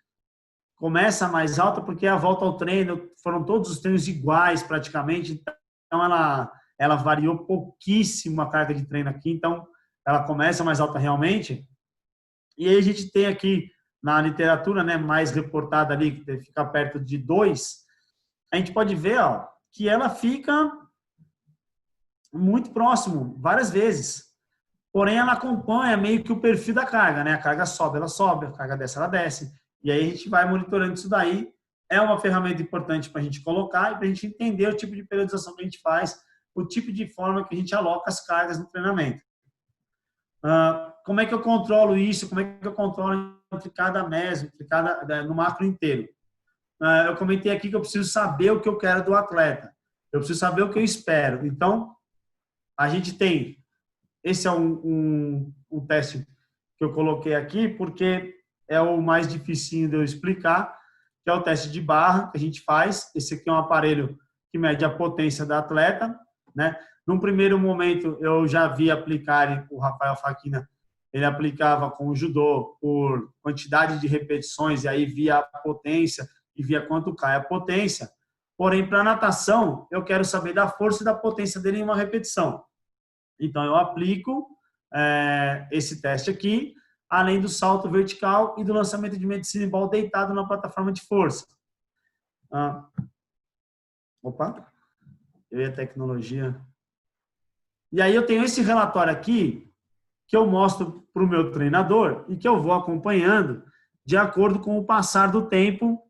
Speaker 2: começa mais alta porque a volta ao treino, foram todos os treinos iguais praticamente, então ela variou pouquíssimo a carga de treino aqui, então ela começa mais alta realmente. E aí a gente tem aqui na literatura, né, mais reportada ali, que fica perto de 2, a gente pode ver que ela fica muito próximo, várias vezes. porém ela acompanha meio que o perfil da carga, né? A carga sobe, ela sobe, a carga desce, ela desce. E aí a gente vai monitorando isso daí. É uma ferramenta importante para a gente colocar e para a gente entender o tipo de periodização que a gente faz, o tipo de forma que a gente aloca as cargas no treinamento. Como é que eu controlo isso? Como é que eu controlo entre cada mês, no macro inteiro? Eu comentei aqui que eu preciso saber o que eu quero do atleta. Eu preciso saber o que eu espero. Então, a gente tem... Esse é um teste que eu coloquei aqui, porque é o mais dificinho de eu explicar, que é o teste de barra que a gente faz. Esse aqui é um aparelho que mede a potência da atleta, né? Num primeiro momento, eu já vi aplicar, o Rafael Faquina, ele aplicava com o judô por quantidade de repetições, e aí via a potência e via quanto cai a potência. Porém, para a natação, eu quero saber da força e da potência dele em uma repetição. Então, eu aplico esse teste aqui, além do salto vertical e do lançamento de medicine ball deitado na plataforma de força. Opa, eu e a tecnologia. E aí eu tenho esse relatório aqui, que eu mostro para o meu treinador e que eu vou acompanhando de acordo com o passar do tempo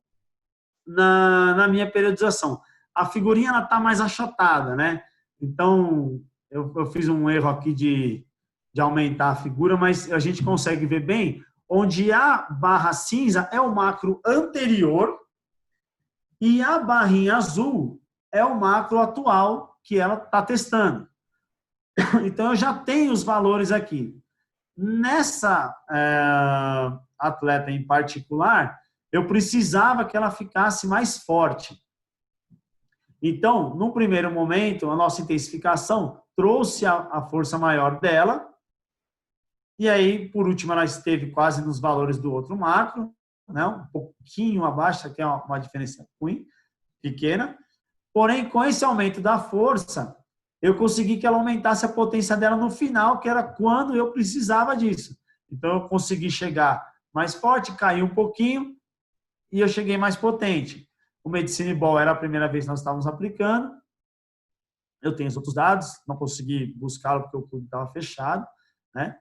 Speaker 2: na minha periodização. A figurinha está mais achatada, né? Então, eu fiz um erro aqui de aumentar a figura, mas a gente consegue ver bem onde a barra cinza é o macro anterior e a barrinha azul é o macro atual que ela está testando. Então, eu já tenho os valores aqui. Nessa atleta em particular, eu precisava que ela ficasse mais forte. Então, no primeiro momento, a nossa intensificação trouxe a força maior dela, e aí, por último, ela esteve quase nos valores do outro macro, né? Um pouquinho abaixo, aqui é uma diferença ruim, pequena. Porém, com esse aumento da força, eu consegui que ela aumentasse a potência dela no final, que era quando eu precisava disso. Então, eu consegui chegar mais forte, cair um pouquinho, e eu cheguei mais potente. O Medicine Ball era a primeira vez que nós estávamos aplicando. Eu tenho os outros dados, não consegui buscá-lo porque o clube estava fechado, né?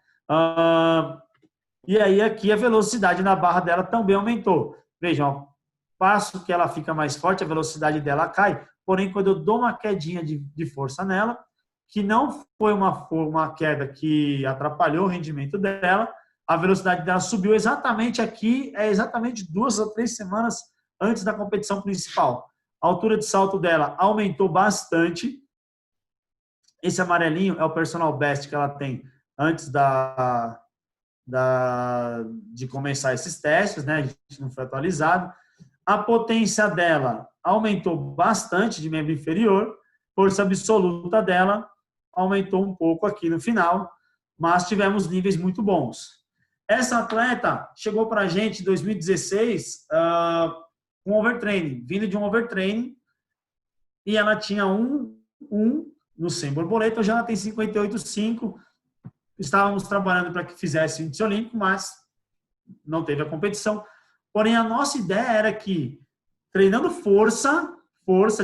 Speaker 2: E aí, aqui, a velocidade na barra dela também aumentou. Vejam, passo que ela fica mais forte, a velocidade dela cai, porém, quando eu dou uma quedinha de força nela, que não foi uma queda que atrapalhou o rendimento dela, a velocidade dela subiu exatamente aqui, exatamente 2 ou 3 semanas antes da competição principal. A altura de salto dela aumentou bastante. Esse amarelinho é o personal best que ela tem antes de começar esses testes, né? A gente não foi atualizado. A potência dela aumentou bastante de membro inferior, força absoluta dela aumentou um pouco aqui no final, mas tivemos níveis muito bons. Essa atleta chegou para a gente em 2016 com overtraining, vindo de um overtraining, e ela tinha 1 no 100 borboleta, hoje ela tem 58,5. Estávamos trabalhando para que fizesse o índice olímpico, mas não teve a competição. Porém, a nossa ideia era que, treinando força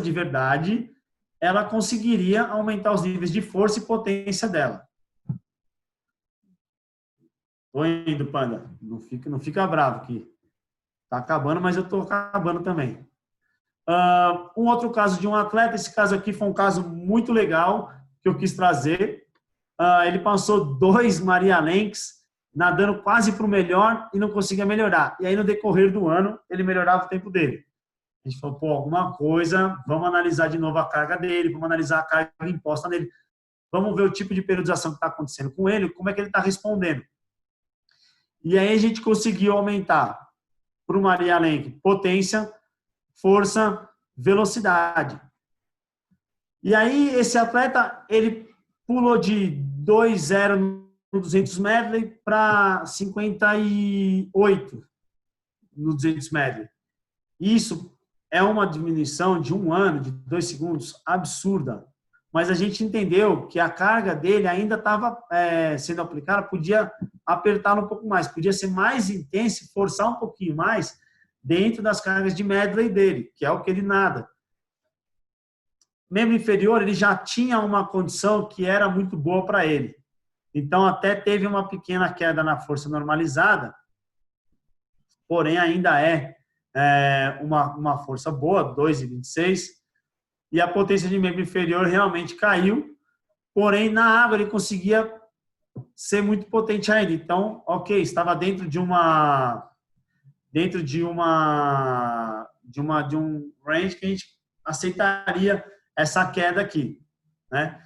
Speaker 2: de verdade, ela conseguiria aumentar os níveis de força e potência dela. Tô indo, Panda. Não fica bravo aqui. Tá acabando, mas eu tô acabando também. Um outro caso de um atleta, esse caso aqui foi um caso muito legal que eu quis trazer. Ele passou 2 Maria Lenks nadando quase para o melhor e não conseguia melhorar. E aí, no decorrer do ano, ele melhorava o tempo dele. A gente falou, alguma coisa, vamos analisar de novo a carga dele, vamos analisar a carga imposta nele, vamos ver o tipo de periodização que está acontecendo com ele, como é que ele está respondendo. E aí a gente conseguiu aumentar para o Maria Lenk potência, força, velocidade. E aí esse atleta, ele pulou de 2,0 no 200 medley para 58 no 200 medley. Isso é uma diminuição de 1 ano, de 2 segundos, absurda. Mas a gente entendeu que a carga dele ainda estava sendo aplicada, podia apertá-lo um pouco mais, podia ser mais intenso, forçar um pouquinho mais dentro das cargas de medley dele, que é o que ele nada. Membro inferior, ele já tinha uma condição que era muito boa para ele. Então, até teve uma pequena queda na força normalizada, porém ainda é uma força boa, 2,26, e a potência de membro inferior realmente caiu, porém na água ele conseguia ser muito potente ainda. Então, ok, estava dentro de um range que a gente aceitaria essa queda aqui, né?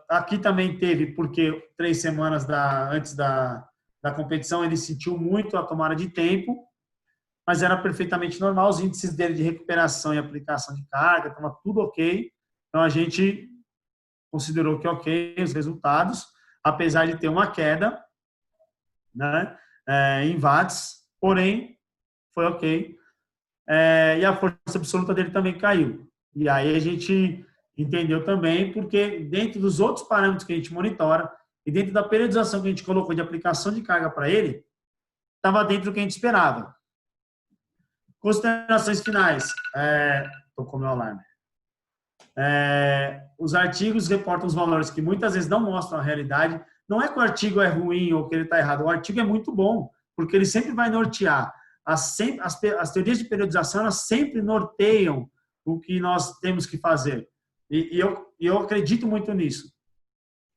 Speaker 2: Aqui também teve, porque 3 semanas antes da competição ele sentiu muito a tomada de tempo, mas era perfeitamente normal, os índices dele de recuperação e aplicação de carga, estava tudo ok. Então, a gente considerou que ok os resultados, apesar de ter uma queda, né, em watts, porém, foi ok. E a força absoluta dele também caiu. E aí a gente entendeu também, porque dentro dos outros parâmetros que a gente monitora e dentro da periodização que a gente colocou de aplicação de carga para ele, estava dentro do que a gente esperava. Considerações finais. Tocou meu alarme. Os artigos reportam os valores que muitas vezes não mostram a realidade. Não é que o artigo é ruim ou que ele está errado. O artigo é muito bom, porque ele sempre vai nortear. As teorias de periodização, elas sempre norteiam o que nós temos que fazer. E eu acredito muito nisso.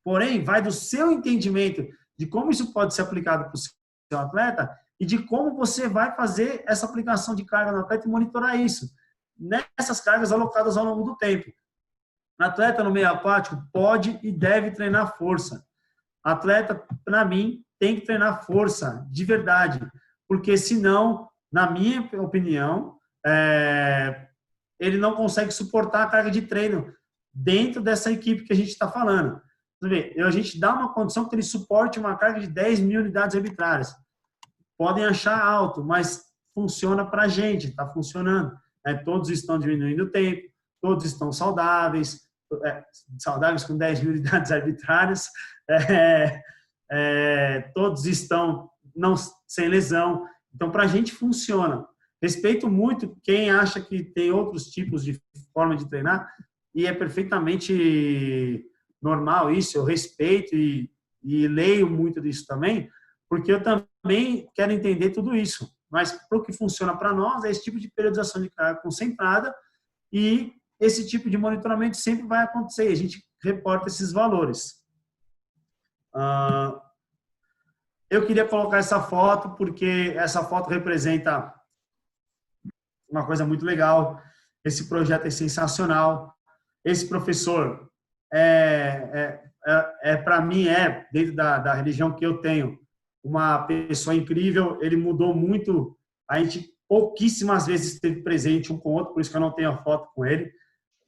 Speaker 2: Porém, vai do seu entendimento de como isso pode ser aplicado para o seu atleta e de como você vai fazer essa aplicação de carga no atleta e monitorar isso nessas cargas alocadas ao longo do tempo. Atleta no meio aquático pode e deve treinar força. Atleta, para mim, tem que treinar força, de verdade. Porque, senão, na minha opinião, ele não consegue suportar a carga de treino dentro dessa equipe que a gente está falando. A gente dá uma condição que ele suporte uma carga de 10 mil unidades arbitrárias. Podem achar alto, mas funciona para a gente, está funcionando. Todos estão diminuindo o tempo, todos estão saudáveis com 10 mil unidades arbitrárias, todos estão sem lesão. Então, para a gente funciona. Respeito muito quem acha que tem outros tipos de forma de treinar e é perfeitamente normal isso, eu respeito e leio muito disso também, porque eu também quero entender tudo isso. Mas para o que funciona para nós é esse tipo de periodização de carga concentrada e esse tipo de monitoramento sempre vai acontecer. A gente reporta esses valores. Eu queria colocar essa foto porque essa foto representa uma coisa muito legal. Esse projeto é sensacional. Esse professor para mim, dentro da religião que eu tenho, uma pessoa incrível. Ele mudou muito. A gente pouquíssimas vezes esteve presente um com o outro, por isso que eu não tenho a foto com ele.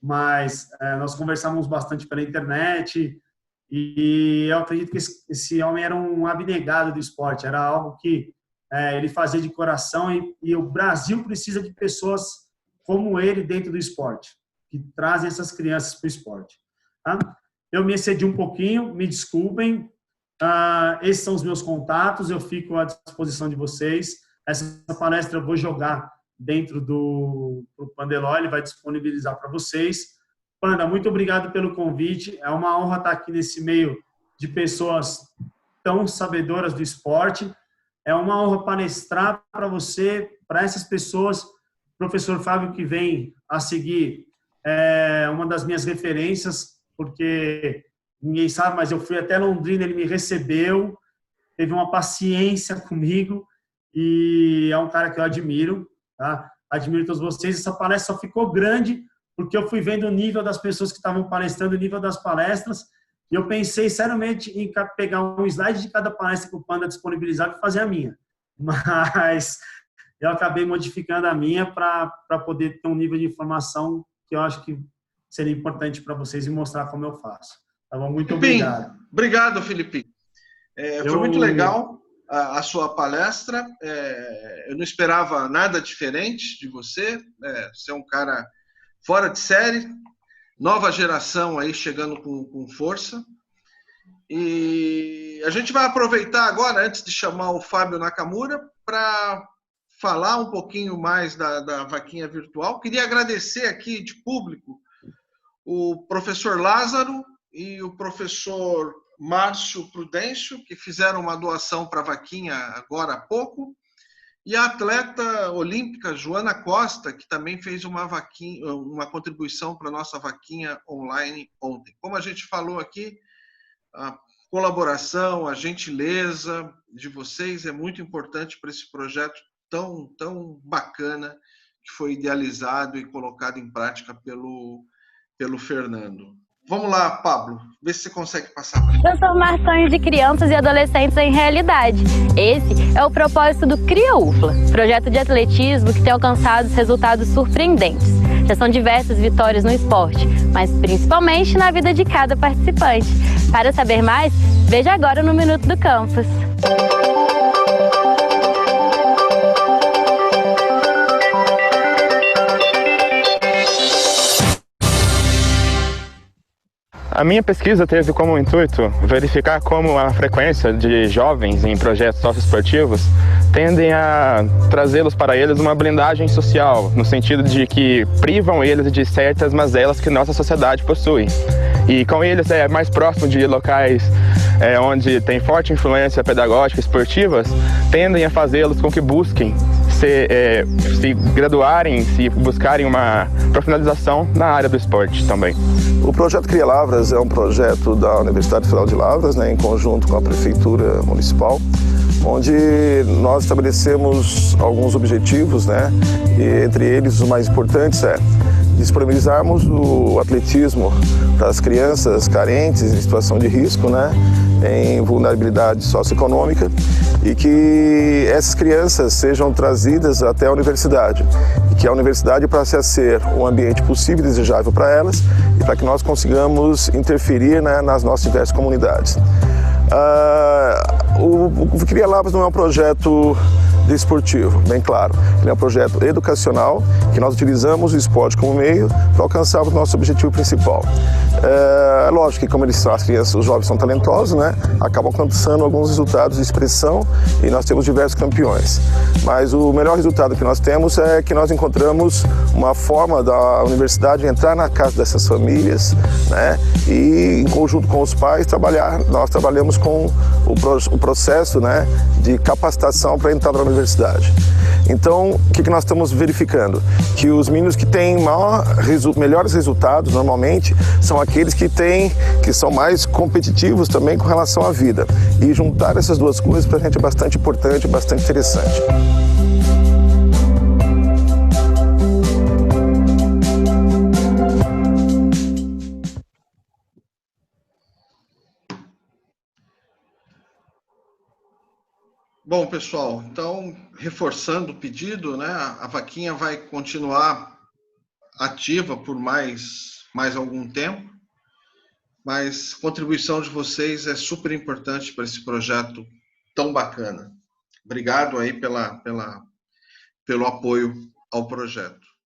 Speaker 2: Mas nós conversamos bastante pela internet e eu acredito que esse homem era um abnegado do esporte. Era algo que ele fazia de coração e o Brasil precisa de pessoas como ele dentro do esporte, que trazem essas crianças para o esporte. Tá? Eu me excedi um pouquinho, me desculpem. Esses são os meus contatos, eu fico à disposição de vocês. Essa palestra eu vou jogar dentro do Pandeló, ele vai disponibilizar para vocês. Panda, muito obrigado pelo convite. É uma honra estar aqui nesse meio de pessoas tão sabedoras do esporte. É uma honra palestrar para você, para essas pessoas. O professor Fábio, que vem a seguir, é uma das minhas referências, porque ninguém sabe, mas eu fui até Londrina, ele me recebeu, teve uma paciência comigo e é um cara que eu admiro, tá? Admiro todos vocês. Essa palestra só ficou grande porque eu fui vendo o nível das pessoas que estavam palestrando, o nível das palestras, e eu pensei seriamente em pegar um slide de cada palestra que o Panda disponibilizar e fazer a minha. Mas eu acabei modificando a minha para poder ter um nível de informação que eu acho que seria importante para vocês e mostrar como eu faço. Tá bom? Muito obrigado.
Speaker 1: Obrigado, Felipe. Foi muito legal a sua palestra. Eu não esperava nada diferente de você. Você é um cara fora de série, nova geração aí chegando com força. E a gente vai aproveitar agora, antes de chamar o Fábio Nakamura, para falar um pouquinho mais da vaquinha virtual. Queria agradecer aqui de público o professor Lázaro e o professor Márcio Prudêncio, que fizeram uma doação para a vaquinha agora há pouco, e a atleta olímpica Joana Costa, que também fez uma contribuição para a nossa vaquinha online ontem. Como a gente falou aqui, a colaboração, a gentileza de vocês é muito importante para esse projeto tão bacana que foi idealizado e colocado em prática pelo Fernando. Vamos lá, Pablo, vê se você consegue passar para a gente.
Speaker 3: Transformar sonhos de crianças e adolescentes em realidade. Esse é o propósito do CRIA UFLA, projeto de atletismo que tem alcançado resultados surpreendentes. Já são diversas vitórias no esporte, mas principalmente na vida de cada participante. Para saber mais, veja agora no Minuto do Campus.
Speaker 4: A minha pesquisa teve como intuito verificar como a frequência de jovens em projetos socioesportivos tendem a trazê-los para eles uma blindagem social, no sentido de que privam eles de certas mazelas que nossa sociedade possui. E com eles é mais próximo de locais onde tem forte influência pedagógica e esportivas, tendem a fazê-los com que busquem se graduarem, se buscarem uma profissionalização na área do esporte também.
Speaker 5: O projeto Cria Lavras é um projeto da Universidade Federal de Lavras, né, em conjunto com a Prefeitura Municipal, onde nós estabelecemos alguns objetivos, né, e entre eles os mais importantes é disponibilizarmos o atletismo para as crianças carentes em situação de risco, né, em vulnerabilidade socioeconômica, e que essas crianças sejam trazidas até a universidade, e que a universidade passe a ser um ambiente possível e desejável para elas e para que nós consigamos interferir, né, nas nossas diversas comunidades. O Cria Lavras não é um projeto desportivo, bem claro. Ele é um projeto educacional que nós utilizamos o esporte como meio para alcançar o nosso objetivo principal. É lógico que como eles são, as crianças, os jovens são talentosos, né, acabam alcançando alguns resultados de expressão e nós temos diversos campeões. Mas o melhor resultado que nós temos é que nós encontramos uma forma da universidade entrar na casa dessas famílias, né, e em conjunto com os pais nós trabalhamos com o processo, né, de capacitação para entrar na universidade. Então, o que nós estamos verificando? Que os meninos que têm melhores resultados, normalmente, são aqueles que são mais competitivos também com relação à vida. E juntar essas duas coisas para a gente é bastante importante, bastante interessante.
Speaker 1: Bom, pessoal, então, reforçando o pedido, né, a vaquinha vai continuar ativa por mais algum tempo, mas a contribuição de vocês é super importante para esse projeto tão bacana. Obrigado aí pelo apoio ao projeto.